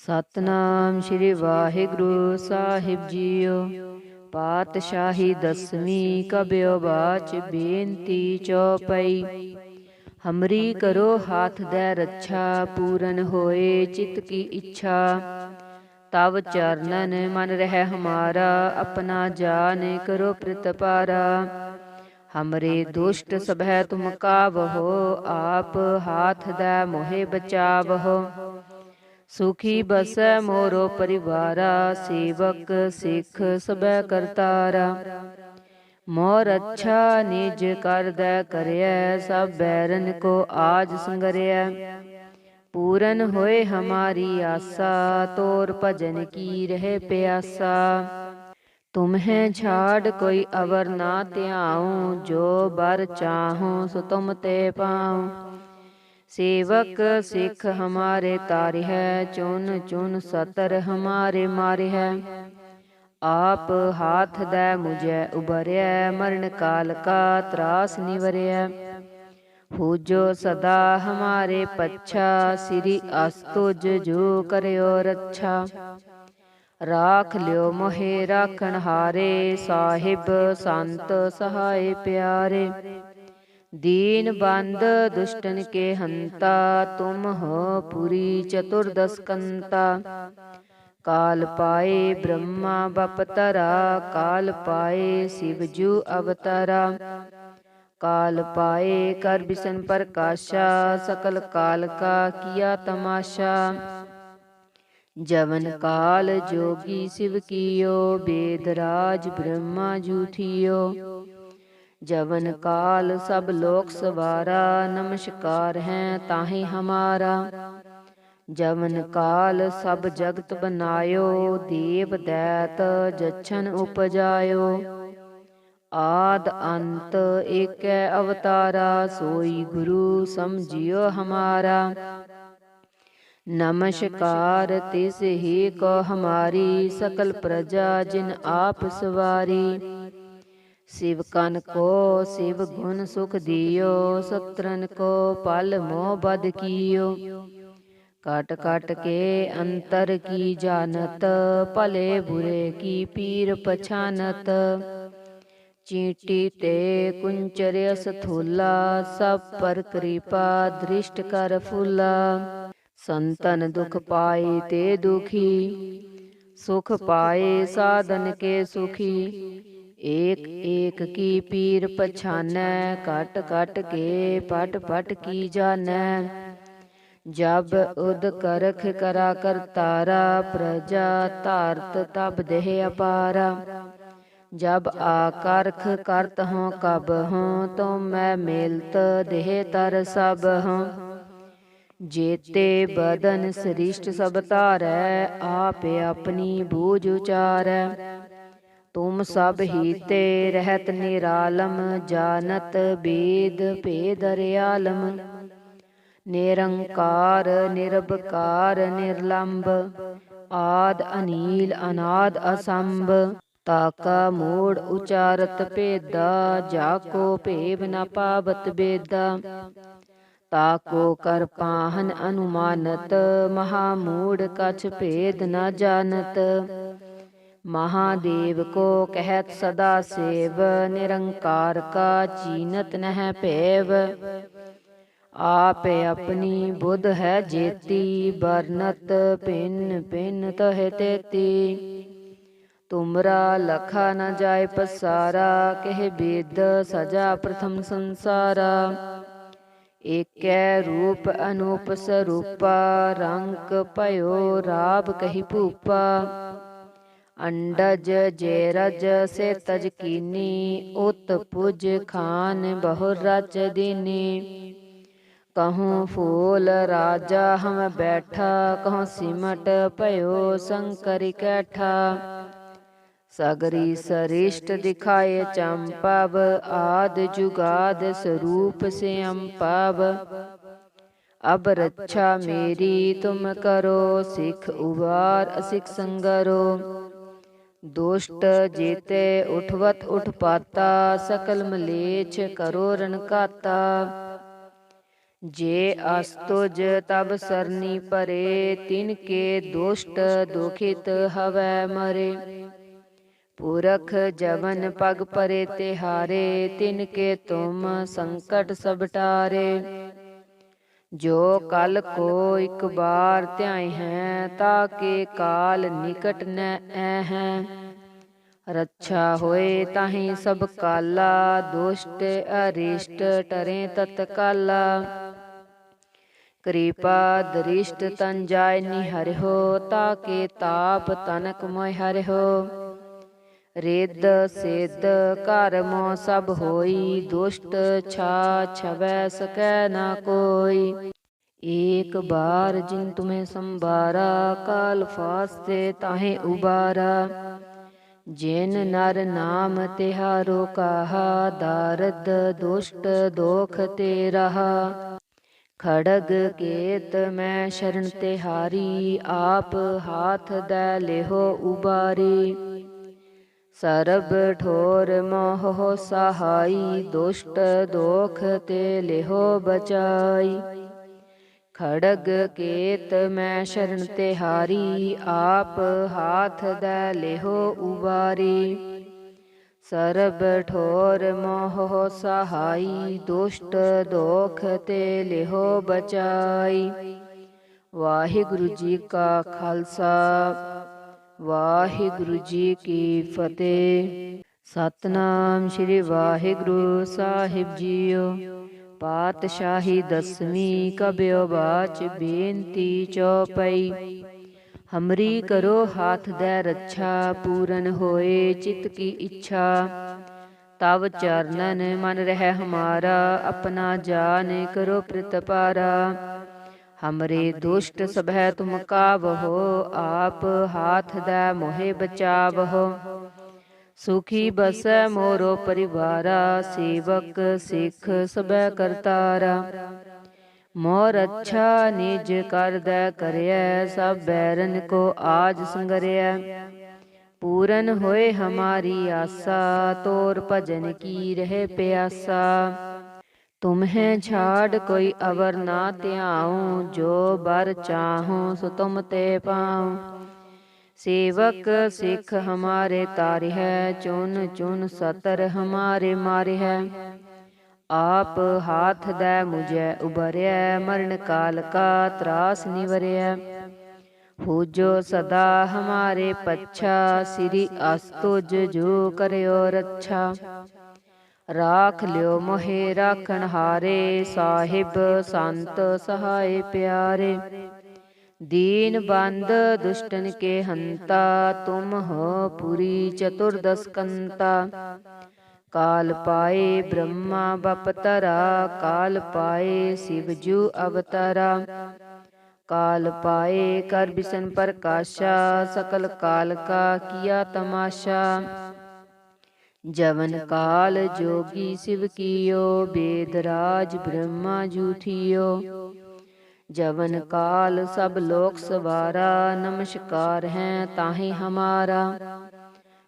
ਸਤਨਾਮ ਸ਼੍ਰੀ ਵਾਹਿਗੁਰੂ ਸਾਹਿਬ JIO. ਪਾਤਸ਼ਾਹੀ ਦਸਵੀਂ ਕਬਿਓ ਬਾਚ ਬੇਨਤੀ ਚੌਪਈ। ਹਮਰੀ ਕਰੋ ਹਾਥ ਦੈ ਰੱਛਾ, ਪੂਰਨ ਹੋਏ ਚਿਤ ਕੀ ਇੱਛਾ। ਤਵ ਚਰਨਨ ਮਨ ਰਹਿ ਹਮਾਰਾ, ਆਪਣਾ ਜਾਨ ਕਰੋ ਪ੍ਰਤਪਾਰਾ। ਹਮਰੇ ਦੁਸ਼ਟ ਸਭੈ ਤੁਮ ਕਾਵਹੋ, ਆਪ ਹਾਥ ਦੈ ਮੋਹਿ ਬਚਾਵਹੋ। ਸੁਖੀ ਬਸੈ ਮੋਰੋ ਪਰਿਵਾਰਾ, ਸੇਵਕ ਸਿੱਖ ਸਭੈ ਕਰਤਾਰਾ। ਮੋਰ ਅੱਛਾ ਨਿਜ ਕਰਦੈ ਕਰਿਐ, ਸਭ ਬੈਰਨ ਕੋ ਆਜ ਸੰਗਰਿਐ। ਪੂਰਨ ਹੋਏ ਹਮਾਰੀ ਆਸਾ, ਤੋਰ ਭਜਨ ਕੀ ਰਹਿ ਪਿਆਸਾ। ਤੁਮਹਿ ਛਾੜ ਕੋਈ ਅਵਰ ਨਾ ਧਿਆਉ, ਜੋ ਬਰ ਚਾਹੋ ਸੋ ਤੁਮ ਤੇ ਪਾਉ। सेवक सिख हमारे तारिहै, चुन चुन सतर हमारे मारिहै। आप हाथ दै मुझे उबरिया, मरण काल का त्रास निवरिया। पूजो सदा हमारे पच्छा, श्री अस्तुज जो करियो रक्षा। राख लियो मोहे राखण हारे, साहिब संत सहाय प्यारे। दीन बंद दुष्टन के हंता, तुम हो पुरी चतुर्दश कंता। काल पाए ब्रह्मा बपतरा, काल पाए शिवजू अवतारा। काल पाए कर बिसन प्रकाशा, सकल काल का किया तमाशा। जवन काल जोगी शिव कियो, वेदराज ब्रह्मा जूठियो। जवन काल सब लोक सवारा, नमस्कार है ताहि हमारा। जवन काल सब जगत बनायो, देव दैत जछन उपजायो। आद अंत एक अवतारा, सोई गुरु समझियो हमारा। नमस्कार तिस ही को हमारी, सकल प्रजा जिन आप सवारी। शिव कन को शिव गुण सुख दियो, सत्रन को पल मोह बद कियो। काट काट के अंतर की जानत, भले बुरे की पीर पछानत। चींटी ते कुंचर स्थूला, सब पर कृपा दृष्ट कर फूला। संतन दुख पाए ते दुखी, सुख पाए साधन के सुखी। एक एक की पीर पछानै, कट कट के पट पट की जानै। जब उद करख करा करतारा, प्रजा तारत तब देह अपारा। जब आकरख करत हों कब हों, तो मैं मेलत देह तर सब हों। जेते बदन सृष्ट सब तारै, आप अपनी बूझ उचारै। तुम सब ही ते रहत निरालम, जानत वेद भेद अर्यालम। निरंकार निरबकार निर्लंब, आद अनील अनाद असंभ। ताका मूड उचारत भेदा, जाको भेब न पावत बेदा। ताको कर पाहन अनुमानत, महामूड कछ भेद न जानत। महादेव को कहत सदा सेव, निरंकार का चीनत नह पेव। आप अपनी बुध है जेती, बरनत पिन पिन तह तेती। तुमरा लखा न जाय पसारा, कह वेद सजा प्रथम संसारा। एक रूप अनूप स्वरूपा, रंग पयो राब कही भूपा। अंडज जेरज से तज कीनी, उत पुज खान बहु रच दीनी। कहूँ फूल राजा हम बैठा, कहूँ सिमट पयो शंकर कैठा। सगरी सरिष्ट दिखाए चंपव, आद जुगाद स्वरूप से अम्पव। अब रक्षा मेरी तुम करो, सिख उबार असिख संगरो। दुष्ट जेते उठवत उठ पाता, सकल मलेच्छ करो रण काता। जे अस्तुज तब सरनी परे, तिनके दुष्ट दुखित हवै मरे। पुरख जवन पग परे तिहारे, तिनके तुम संकट सब टारे। जो कल को एक बार त्याय हैं, ताके काल निकट न हैं। रक्षा होए ताहि सब काला, दुष्ट अरिष्ट टरे तत्काला। कृपा दरिष्ट तन जाय निहरिहो, ताके ताप तनक मोह हरिहो। रिद्ध सिद्ध कर्मो सब होई, दुष्ट छा छवै सकै न कोई। एक बार जिन तुम्हें संबारा, काल फास्ते ताहे उबारा। जिन नर नाम तिहारो कहा, दारद दुष्ट दोख ते रहा। खड़ग केत मैं शरण तिहारी, आप हाथ दै लेहो उबारी। सरब ठोर मोह सहाई, दुष्ट दोख ते लेहो बचाई। खड़ग केत मैं शरण तिहारी, आप हाथ दै लेहो उबारी। सरब ठोर मोह सहाई, दुष्ट दोख ते लेहो बचाई। वाहिगुरु जी का खालसा, वाहिगुरु जी की फतेह। सतनाम श्री वाहिगुरु साहिब जीओ। पातशाही दसवीं कब्यो बाच, बेनती चौपई। हमरी करो हाथ दै रक्षा, पूरन होए चित की इच्छा। तब चरणन मन रह हमारा, अपना जान करो प्रतपारा। हमरे दुष्ट सभै तुम कावहो, आप हाथ दै मोहे बचावहो। सुखी बसै मोरो परिवारा, सेवक सिख सबै करतारा। मोर अच्छा निज कर दै करियै, सब बैरन को आज संगरियै। पूरन होए हमारी आसा, तोर भजन की रहे प्यासा। तुम्हें छाड़ कोई अवर ना त्याऊं, जो बर चाहूं सो तुम ते पाऊं। सेवक सिख हमारे तारे है, चुन चुन सतर हमारे मारे है। आप हाथ दै मुझे उबरय, मरण काल का त्रास निवरय। पूजो सदा हमारे पच्छा, श्री अस्तुज जो करयो रक्षा। राख लियो मोहे राखण हारे, साहिब संत सहाय प्यारे। दीन बंद दुष्टन के हंता, तुम हो पुरी चतुर्दश कंता। काल पाए ब्रह्मा बपतरा, काल पाए शिव जू अवतारा। काल पाए कर बिसन प्रकाशा, सकल काल का किया तमाशा। जवन काल जोगी शिव कियो, वेदराज ब्रह्मा जूठियो। जवन काल सब लोक सवारा, नमस्कार है ताहि हमारा।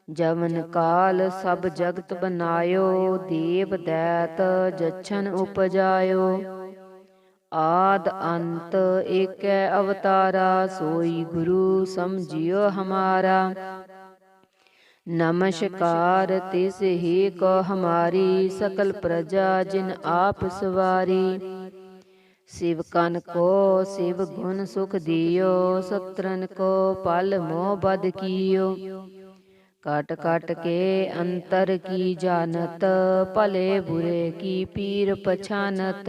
जवन काल सब जगत बनायो, देव दैत जछन उपजायो। आद अंत एक अवतारा, सोई गुरु समझियो हमारा। नमस्कार तिस ही को हमारी, सकल प्रजा जिन आप सवारी। शिव कन को शिव गुण सुख दियो, सत्रन को पल मोह बद कियो। काट काट के अंतर की जानत, भले बुरे की पीर पछानत।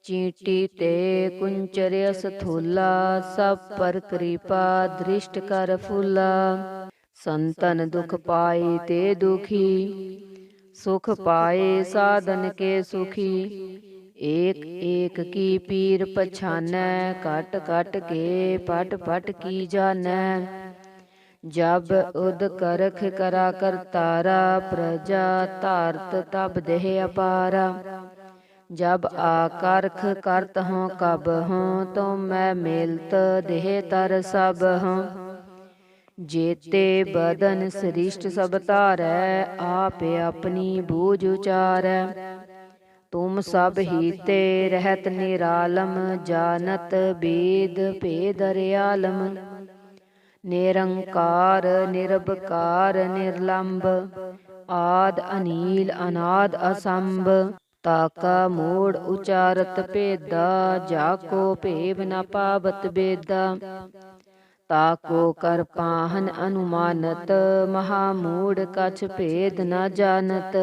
चींटी ते कुंचर्य स्थूला, सब पर कृपा दृष्ट कर फूला। संतन दुख पाए ते दुखी, सुख पाए साधन के सुखी। एक एक की पीर पछानै, कट कट के पट पट की जानै। जब उद करख करा करतारा, प्रजा तारत तब देह अपारा। जब आकर्ख करत हों कब हों, तो मैं मेलत देह तर सब हों। जेते बदन सृष्ट सब तारै, आप अपनी बूझ उचारै। तुम सब हीते रहत निरालम, जानत वेद भेद अर्यालम। निरंकार निरबकार निर्लंब, आद अनील अनाद असंभ। ताका मूढ़ उचारत भेदा, जाको भेव न पावत बेदा। ताको कर पाहन अनुमानत, महामूढ़ कछ भेद न जानत।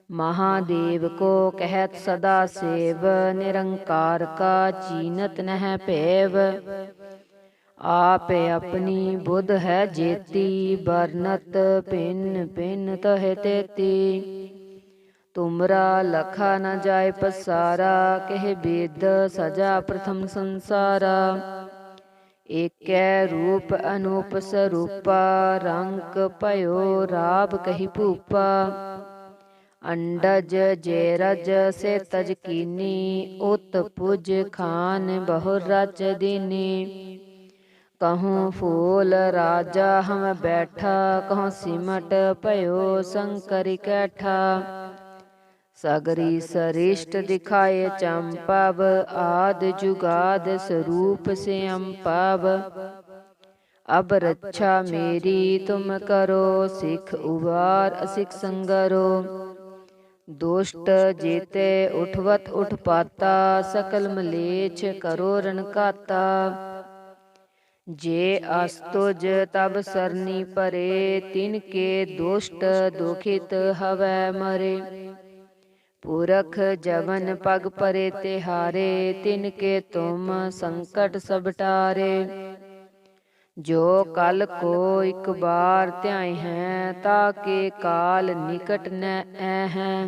महादेव को कहत सदा सेव, निरंकार का चीनत नह पैव। आप अपनी बुध है जेती, बरनत भिन्न भिन्न तह तेती। तुमरा लखा न जाय पसारा, कह वेद सजा प्रथम संसारा। एकै रूप अनूप स्वरूपा, रंक पयो राब कही भूपा। अंडज जेरज से तज कीनी, उत पुज खान बहु रच दीनी। कहूँ फूल राजा हम बैठा, कहूँ सिमट पयो शंकर कैठा। सगरी सरिष्ट दिखाए चंपव, आद जुगाद स्वरूप से अम्पव। अब रक्षा मेरी तुम करो, सिख उबार असिख संगरो। दुष्ट जेते उठवत उठपाता, सकल मलेच्छ करो रनकाता। जे अस्तुज तब सरनी परे, तिनके दुष्ट दुखित हवै मरे। पुरख जवन पग परे तिहारे, तिनके तुम संकट सब टारे। जो कल को एक बार त्याय हैं, ताके काल निकट न हैं।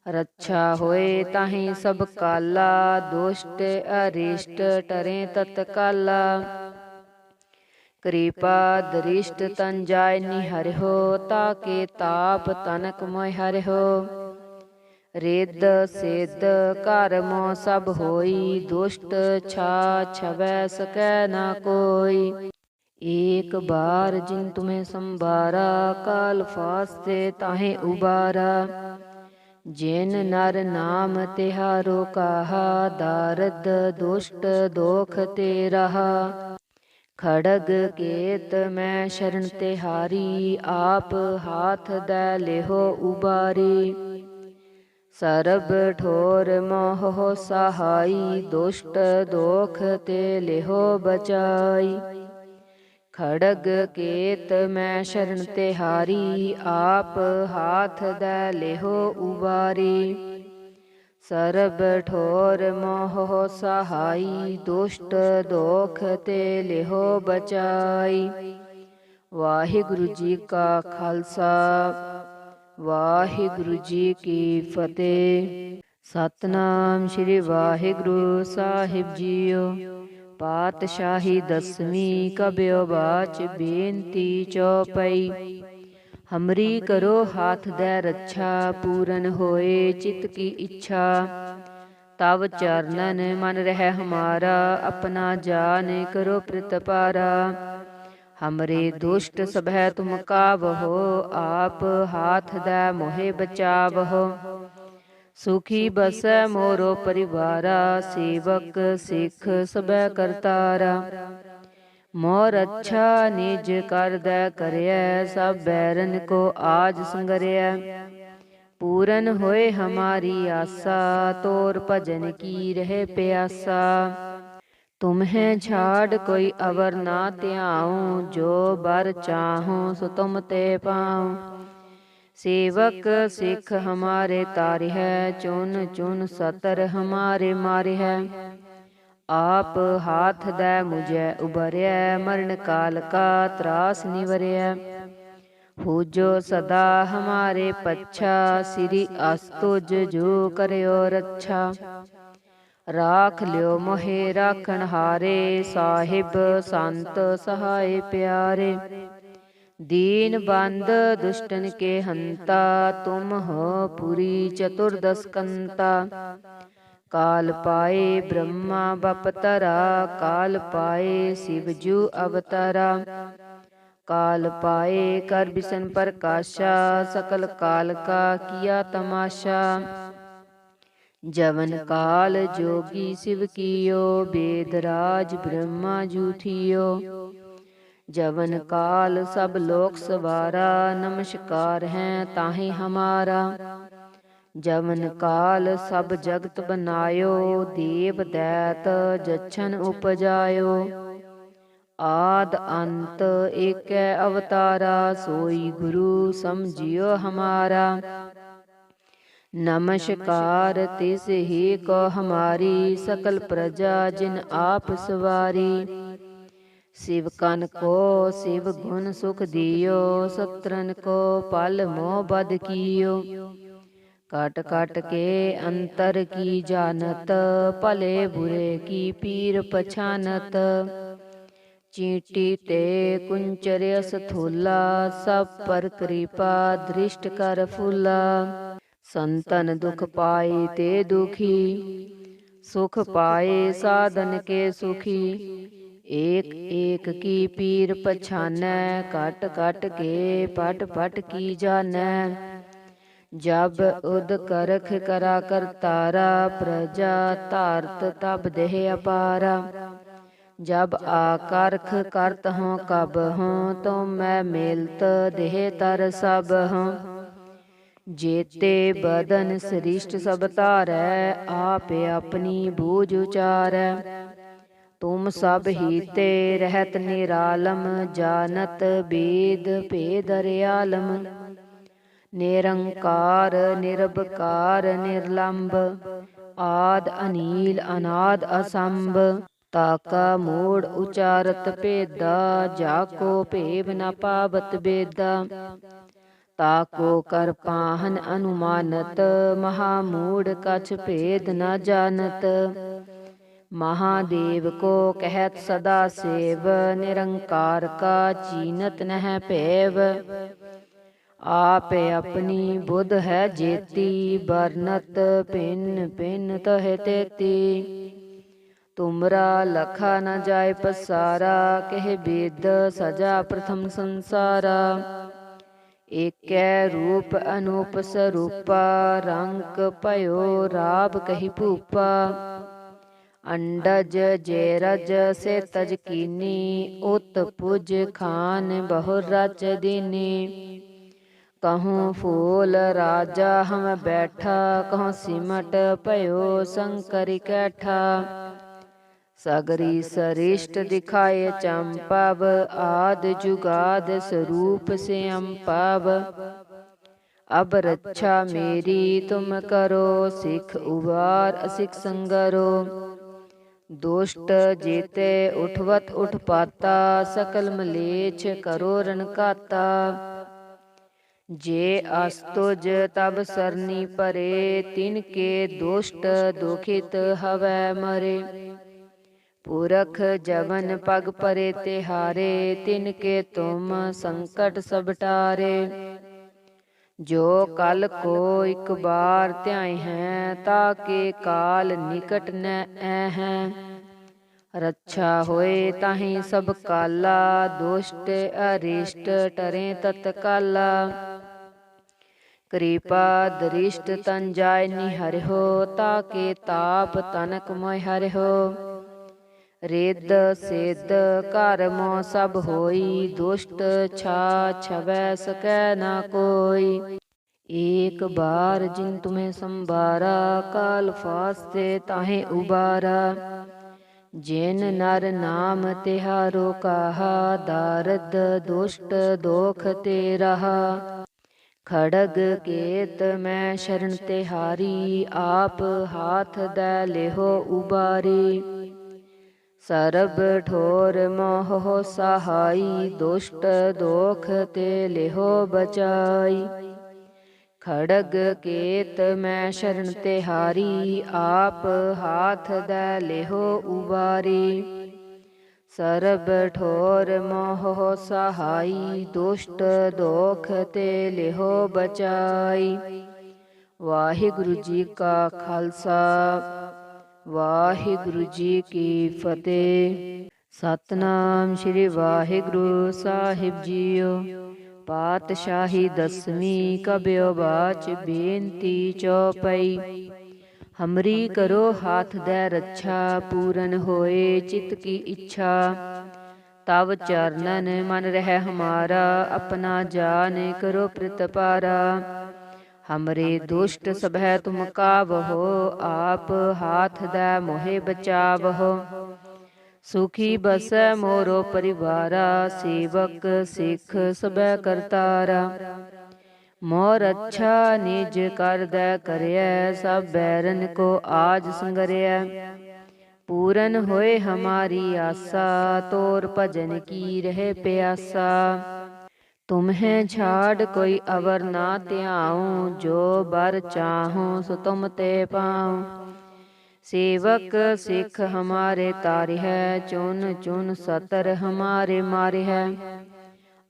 रक्षा होए ताहि सब काला, दुष्ट अरिष्ट टरे तत्काला। कृपा दृष्ट तन जाय निहरहो, ताके ताप तनक मोय हरहो। रिद सिद्ध कर्मो सब होई, दुष्ट छा छवै सकै न कोई। एक बार जिन तुम्हें संबारा, काल फास्ते ताहे उबारा। जिन नर नाम तिहारो कहा, दारद दुष्ट दोख ते रहा। खड़ग केत मैं शरण तिहारी, आप हाथ दै लेहो उबारी। सरब ठोर मोह सहाई, दुष्ट दोख ते लेहो बचाई। खड़ग केत मैं शरण तिहारी, आप हाथ दै लेहो उबारी। सरब ठोर मोह सहाई, दुष्ट दोख ते लेहो बचाई। वाहिगुरु जी का खालसा, वाहिगुरु जी की फतेह। सतनाम श्री वाहिगुरु साहिब जीओ। पातशाही दसवीं कब्यो बाच, बेनती चौपई। हमरी करो हाथ दै रक्षा, पूरन होए चित की इच्छा। तब चरणन मन रह हमारा, अपना जान करो प्रतपारा। हमरे दुष्ट सभै तुम कावहो, आप हाथ दै मोहे बचावहो। सुखी बसै मोरो परिवारा, सेवक सिख सबै करतारा। मोर अच्छा निज कर दै करयै, सब बैरन को आज संगरयै। पूरन होए हमारी आसा, तोर भजन की रहे प्यासा। तुम्हें छाड़ कोई अवर ना त्याऊँ, जो बर चाहूँ सो तुम ते पाऊँ। सेवक सिख हमारे तारे है, चुन चुन सतर हमारे मारे है। आप हाथ दै मुझे उबरै, मरण काल का त्रास निवरै। पूजो सदा हमारे पच्छा, श्री अस्तुज जो करयो रक्षा। राख लियो मोहे राखण हारे, साहिब संत सहाय प्यारे। दीन बंद दुष्टन के हंता, तुम हो पुरी चतुर्दश कंता। काल पाए ब्रह्मा बपतरा, काल पाए शिवजू अवतारा। काल पाए कर बिसन प्रकाशा, सकल काल का किया तमाशा। जवन काल जोगी शिव कियो, वेदराज ब्रह्मा जूठियो। जवन काल सब लोक सवारा, नमस्कार है ताहि हमारा। जवन काल सब जगत बनायो, देव दैत जछन उपजायो। आद अंत एकै अवतारा, सोई गुरु समझियो हमारा। नमस्कार तिस ही को हमारी, सकल प्रजा जिन आप सवारी। शिव कन को शिव गुण सुख दियो, सत्रन को पल मोह बद कियो। काट काट के अंतर की जानत, भले बुरे की पीर पछानत। चींटी ते कुंचर स्थूला, सब पर कृपा दृष्ट कर फूला। संतन दुख पाए ते दुखी, सुख पाए साधन के सुखी। एक एक की पीर पछानै, कट कट के पट पट की जानै। जब उद करख करा करतारा, प्रजा तारत तब देह अपारा। जब आकर्ख करत हों कब हों, तो मैं मेलत देह तर सब हों। जेते बदन सृष्ट सब तारै, आप अपनी बूझ उचारै। तुम सब हीते रहत निरालम, जानत वेद भेद अर्यालम। निरंकार निरबकार निर्लंब, आद अनील अनाद असंभ। ताका मूढ़ उचारत भेदा, जाको भेब न पावत बेदा। ताको कर पाहन अनुमानत, महामूढ़ कछ भेद न जानत। महादेव को कहत सदा सेव, निरंकार का चीनत नह पैव। आप अपनी बुध है जेती, बरनत भिन्न भिन्न तह तेती। तुमरा लखा न जाय पसारा, कह वेद सजा प्रथम संसारा। एकै रूप अनूप स्वरूपा, रंक पयो राब कही भूपा। अंडज जैरज से तज कीनी, उत पुज खान बहु रच दीनी। कहूँ फूल राजा हम बैठा, कहूँ सिमट पयो शंकर कैठा। सगरी सरिष्ट दिखाए चंपव, आद जुगाद स्वरूप से अम्पव। अब रक्षा मेरी तुम करो, सिख उबार असिख संगरो। दुष्ट जेते उठवत उठ पाता, सकल मलेच्छ करो रनकाता। जे अस्तुज तब सरनी परे, तिनके दुष्ट दुखित हवै मरे। पुरख जवन पग परे तिहारे, तिनके तुम संकट सब टारे। जो कल को एक बार त्याय हैं, ताके काल निकट न हैं। रक्षा होए ताहि सब काला, दुष्ट अरिष्ट टरे तत्काला। कृपा दृष्ट तन जाय निहरिहो, ताके ताप तनक मोय हरिहो। रिद सिद्ध कर्मो सब होई, दुष्ट छा छवै सकै न कोई। एक बार जिन तुम्हें संभारा, काल फास्ते ताहे उबारा। जिन नर नाम तिहारो कहा, दारद दुष्ट दोख ते रहा। खड़ग केत मैं शरण तिहारी, आप हाथ दै लेहो उबारी। सरब ठोर मोह सहाई, दुष्ट दोख ते लेहो बचाई। खड़ग केत मैं शरण तिहारी, आप हाथ दै लेहो उबारी। सरब ठोर मोह सहाई, दुष्ट दोख ते लेहो बचाई। वाहिगुरु जी का खालसा, वाहिगुरु जी की फतेह। सतनाम श्री वाहिगुरु साहिब जीओ। पातशाही दसवीं कब्यो बाच बेनती चौपई। हमरी करो हाथ दे रक्षा, पूरन होए चित की इच्छा। तब चरणन मन रह हमारा, अपना जान करो प्रतिपारा। हमरे दुष्ट सभै तुम कावहो, आप हाथ दे मोहे बचावहो। सुखी बसै मोरो परिवारा, सेवक सिख सभै करतारा। मोर अच्छा निज कर दै करियै, सब बैरन को आज संगरियै। पूरन होए हमारी आसा, तोर भजन की रहे प्यासा। तुम्हें छाड़ कोई अवर ना त्याऊं, जो बर चाहूं सो तुम ते पाऊं। सेवक सिख हमारे तारे है, चुन चुन सतर हमारे मारे है।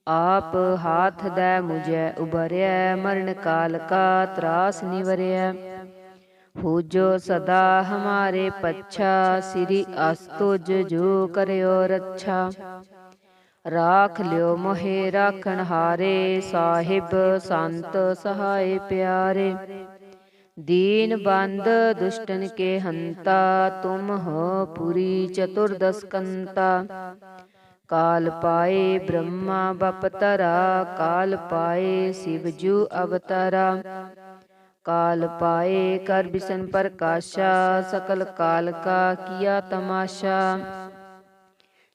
आप हाथ दे मुझे उबरिया, मरण काल का त्रास निवरिया। पूजो सदा हमारे पच्छा, श्री अस्तुज जो करयो रक्षा। राख लियो मोहे राखण हारे, साहिब संत सहाय प्यारे। दीन बंद दुष्टन के हंता, तुम हो पुरी चतुर्दश कंता। काल पाए ब्रह्मा बपतरा, काल पाए शिवजू अवतारा। काल पाए कर बिसन प्रकाशा, सकल काल का किया तमाशा।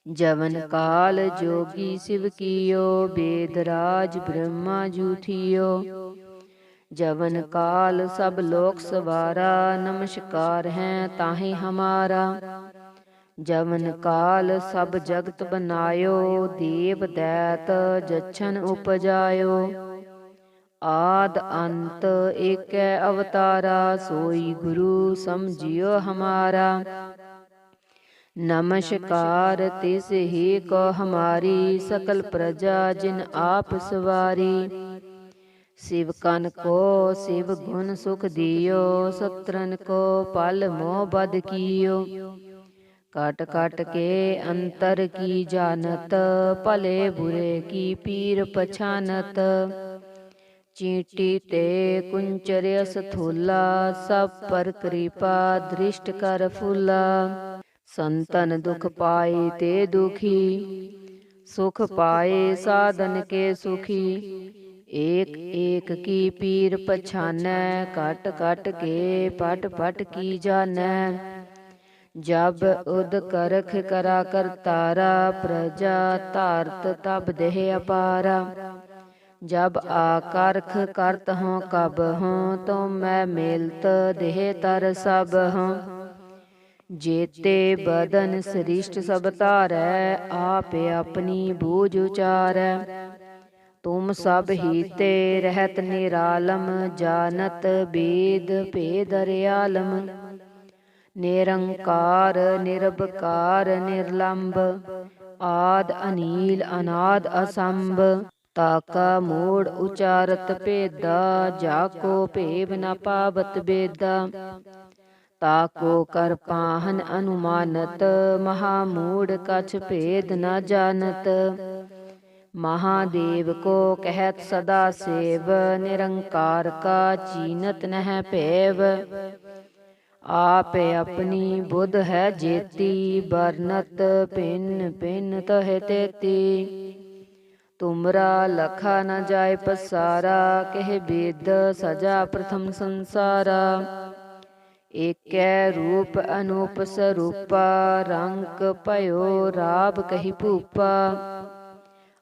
जवन काल जोगी शिव कियो, वेदराज ब्रह्मा जू थियो। जवन काल सब लोक सवारा, नमस्कार है ताहि हमारा। जवन काल सब जगत बनायो, देव दैत जछन उपजायो। आद अंत एक अवतारा, सोई गुरु समझियो हमारा। नमस्कार तिस ही को हमारी, सकल प्रजा जिन आप सवारी। शिव कन को शिव गुण सुख दियो, सत्रन को पल मोह बद कियो। काट काट के अंतर की जानत, भले बुरे की पीर पछानत। चींटी ते कुंचर स्थूला, सब पर कृपा दृष्ट कर फूला। संतन दुख पाए ते दुखी, सुख पाए साधन के सुखी। एक एक की पीर पछानै, कट कट के पट पट की जानै। जब उद करख करा करतारा, प्रजा तारत तब देह अपारा। जब आकारख करत हों कब हों, तो मैं मेलत देह तर सब हों। जेते बदन सृष्ट सब तारै, आप अपनी बूझ उचारै। तुम सब हीते रहत निरालम, जानत वेद भेद अर्यालम। निरंकार निरबकार निर्लंब, आद अनील अनाद असंभ। ताका मूड उचारत भेदा, जाको भेव न पावत बेदा। ताको कर पाहन अनुमानत, महामूड कछ भेद न जानत। महादेव को कहत सदा सेव, निरंकार का चीनत नह पेव। आप अपनी बुध है जेती, बरनत भिन्न भिन्न तह तेती। तुमरा लखा न जाय पसारा, कह वेद सजा प्रथम संसारा। एक रूप अनूप स्वरूपा, रंक पयो राब कही भूपा।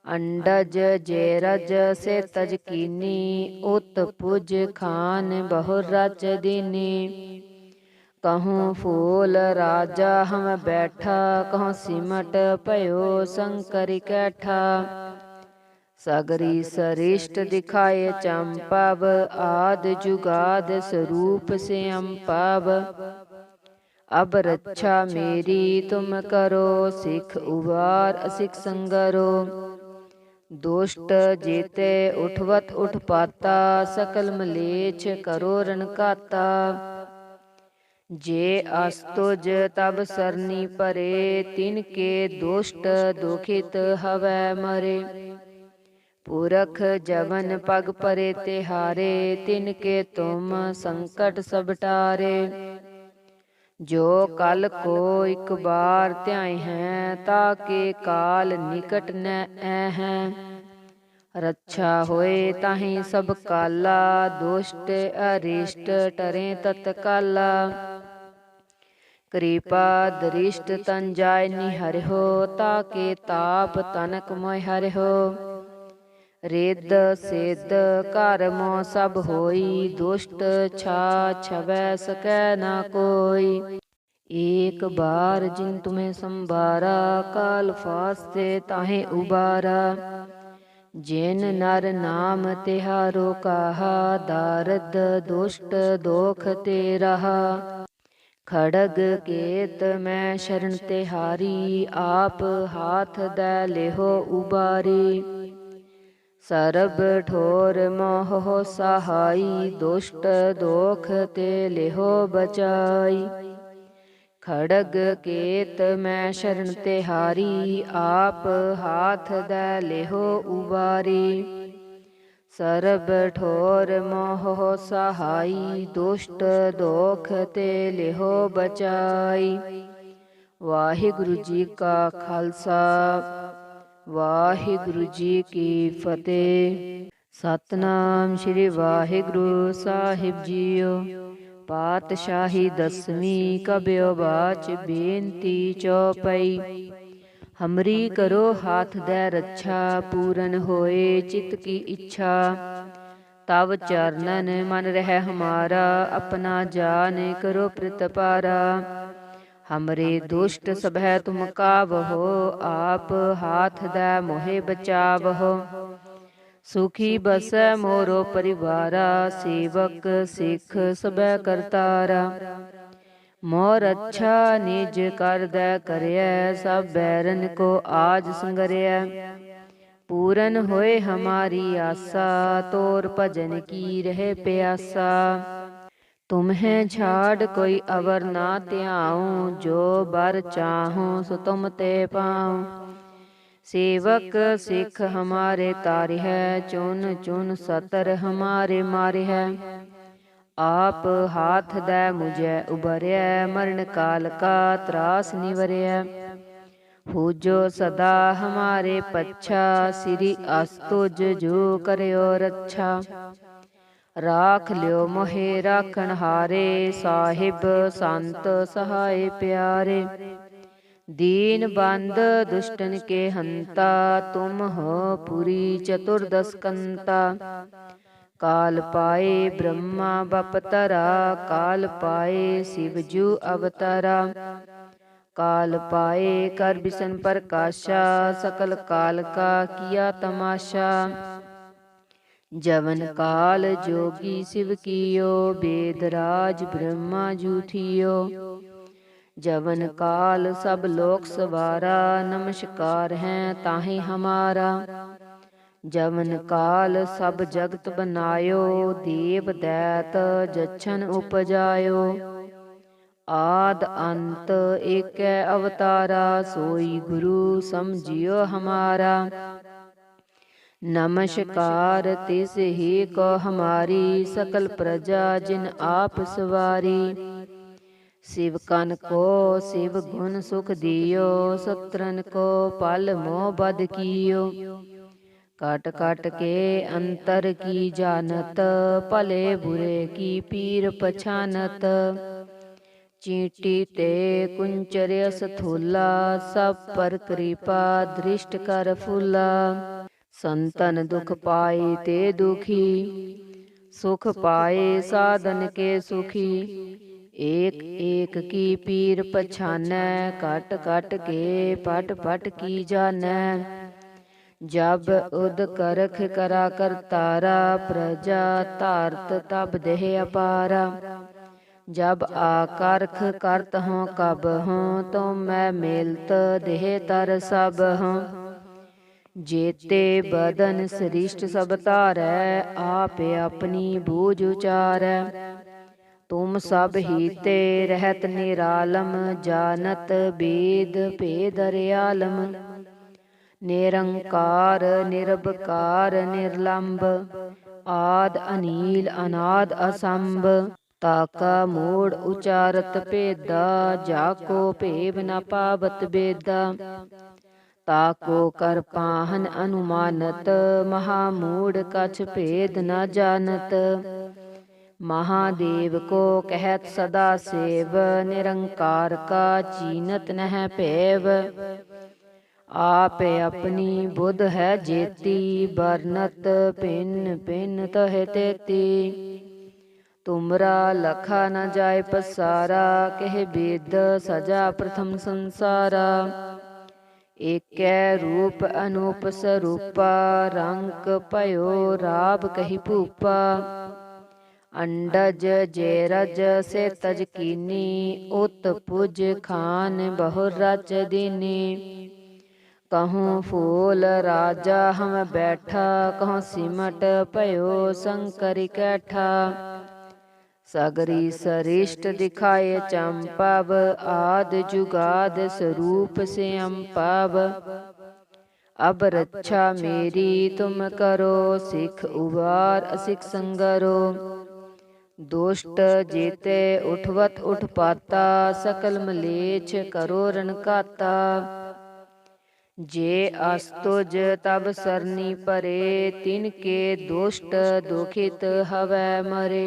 अंडज जेरज से तज कीनी, उत पुज खान बहुर रच दीनी। कहूँ फूल राजा हम बैठा, कहूँ सिमट पयो शंकर कैठा। सगरी सरिष्ट दिखाए चंपव, आद जुगाद स्वरूप से अम्पव। अब रक्षा मेरी तुम करो, सिख उबार असिख संगरो। दुष्ट जेते उठवत उठ पाता, सकल मलेच्छ करो रणकाता। जे अस्तुज तब सरनी परे, तिनके दुष्ट दुखित हवै मरे। पुरख जवन पग परे तिहारे, तिनके तुम संकट सब टारे। जो कल को एक बार ध्याय हैं, ताके काल निकट न हैं। रक्षा होए ताहि सब काला, दुष्ट अरिष्ट टरे तत्काला। कृपा दरिष्ट तन जाय निहरिहो, ताके ताप तनक मोय हरिहो। रिद्ध सिद्ध कर्म सब होई, दुष्ट छा छवै सकै ना कोई। एक बार जिन तुम्हें संभारा, काल फास्ते ताहे उबारा। जिन नर नाम तिहारो कहा, दारद दुष्ट दोख ते रहा। खड़ग केत मैं शरण तिहारी, आप हाथ दै लेहो उबारी। सरब ठोर मोह सहाई, दुष्ट दोख ते लेहो बचाई। खड़ग केत मैं शरण तिहारी, आप हाथ दै लेहो उबारी। सरब ठोर मोह सहाई, दुष्ट दोख ते लेहो बचाई। वाहिगुरु जी का खालसा, वाहिगुरु जी की फतेह। सतनाम श्री वाहिगुरु साहिब जीओ। पातशाही दसवीं कब्यो बाच, बेनती चौपई। हमरी करो हाथ दै रक्षा, पूरन होए चित की इच्छा। तब चरणन मन रह हमारा, अपना जान करो प्रतपारा। हमरे दुष्ट सभै तुम कावहो, आप हाथ दै मोहे बचावहो। सुखी बसै मोरो परिवारा, सेवक सिख सबै करतारा। मोर अच्छा निज कर दै करयै, सब बैरन को आज संगरयै। पूरन होए हमारी आसा, तोर भजन की रहे प्यासा। तुम्हें छाड़ कोई अवर ना त्याऊँ, जो बर चाहूँ सो तुम ते पाऊँ। सेवक सिख हमारे तारे है, चुन चुन सतर हमारे मारे है। आप हाथ दै मुझे उबरै, मरण काल का त्रास निवरै। पूजो सदा हमारे पच्छा, श्री अस्तुज जो करयो रक्षा। राख लियो मोहे राखण हारे, साहिब संत सहाय प्यारे। दीन बंद दुष्टन के हंता, तुम हो पुरी चतुर्दश कंता। काल पाए ब्रह्मा बपतरा, काल पाए शिव जू अवतारा। काल पाए कर बिसन प्रकाशा, सकल काल का किया तमाशा। जवन काल जोगी शिव कियो, वेदराज ब्रह्मा जूठियो। जवन काल सब लोक सवारा, नमस्कार है ताहि हमारा। जवन काल सब जगत बनायो, देव दैत जछन उपजायो। आद अंत एक अवतारा, सोई गुरु समझियो हमारा। नमस्कार तिस ही को हमारी, सकल प्रजा जिन आप सवारी। शिव कन को शिव गुण सुख दियो, सत्रन को पल मोह बद कियो। काट काट के अंतर की जानत, भले बुरे की पीर पछानत। चींटी ते कुंचर स्थूला, सब पर कृपा दृष्ट कर फूला। संतन दुख पाए ते दुखी, सुख पाए साधन के सुखी। एक एक की पीर पछानै, कट कट के पट पट की जानै। जब उद करख करा करतारा, प्रजा तारत तब देह अपारा। जब आकारख करत हों कब हों, तो मैं मेलत देह तर सब हों। जेते बदन सृष्ट सब तारै, आप अपनी बूझ उचारै। तुम सब हीते रहत निरालम, जानत वेद भेद अर्यालम। निरंकार निरबकार निर्लंब, आद अनील अनाद असंभ। ताका मूढ़ उचारत भेदा, जाको भेव न पावत बेदा। ताको कर पाहन अनुमानत, महामूढ़ कछ भेद न जानत। महादेव को कहत सदा सेव, निरंकार का चीनत नह पैव। आप अपनी बुध है जेती, बरनत भिन्न भिन्न तह तेती। तुमरा लखा न जाय पसारा, कह वेद सजा प्रथम संसारा। एकै रूप अनूप स्वरूपा, रंक पयो राब कही भूपा। अंडज जैरज से तज कीनी, उत पुज खान बहु रच दीनी। कहूँ फूल राजा हम बैठा, कहूँ सिमट पयो शंकर कैठा। सगरी सरिष्ट दिखाए चंपव, आद जुगाद स्वरूप से अम्पव। अब रक्षा मेरी तुम करो, सिख उबार असिख संगरो। दुष्ट जेते उठवत उठ पाता, सकल मलेच्छ करो रण काता। जे अस्तुज तब सरनी परे, तिनके दुष्ट दुखित हवै मरे।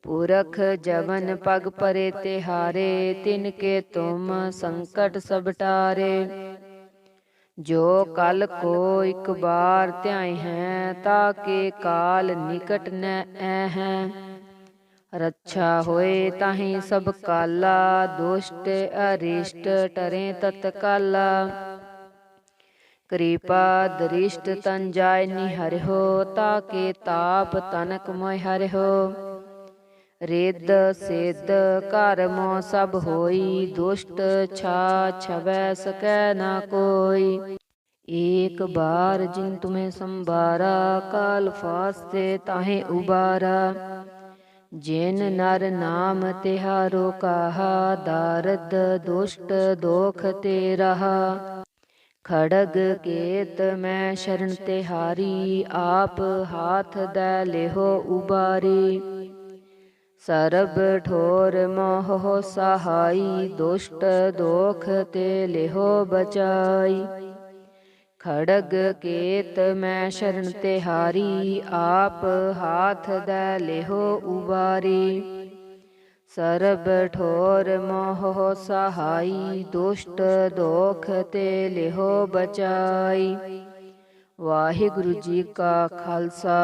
पुरख जवन पग परे तिहारे, तिनके तुम संकट सब टारे। जो कल को एक बार त्याय हैं, ताके काल निकट न हैं। रक्षा होए ताहि सब काला, दुष्ट अरिष्ट टरे तत्काला। कृपा दरिष्ट तन जाय निहरहो, ताके ताप तनक मोह हरहो। रिद सिद्ध कर्मो सब होई, दुष्ट छा छवै सकै न कोई। एक बार जिन तुम्हें संबारा, काल फास्ते ताहे उबारा। जिन नर नाम तिहारो कहा, दारद दुष्ट दोख ते रहा। खड़ग केत मैं शरण तिहारी, आप हाथ दै लेहो उबारी। सरब ठोर मोह सहाई, दुष्ट दोख ते लेहो बचाई। खड़ग केत मैं शरण तिहारी, आप हाथ दै लेहो उबारी। सरब ठोर मोह सहाई, दुष्ट दोख ते लेहो बचाई। वाहिगुरु जी का खालसा,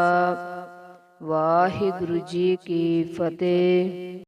वाहिगुरु जी की फतेह।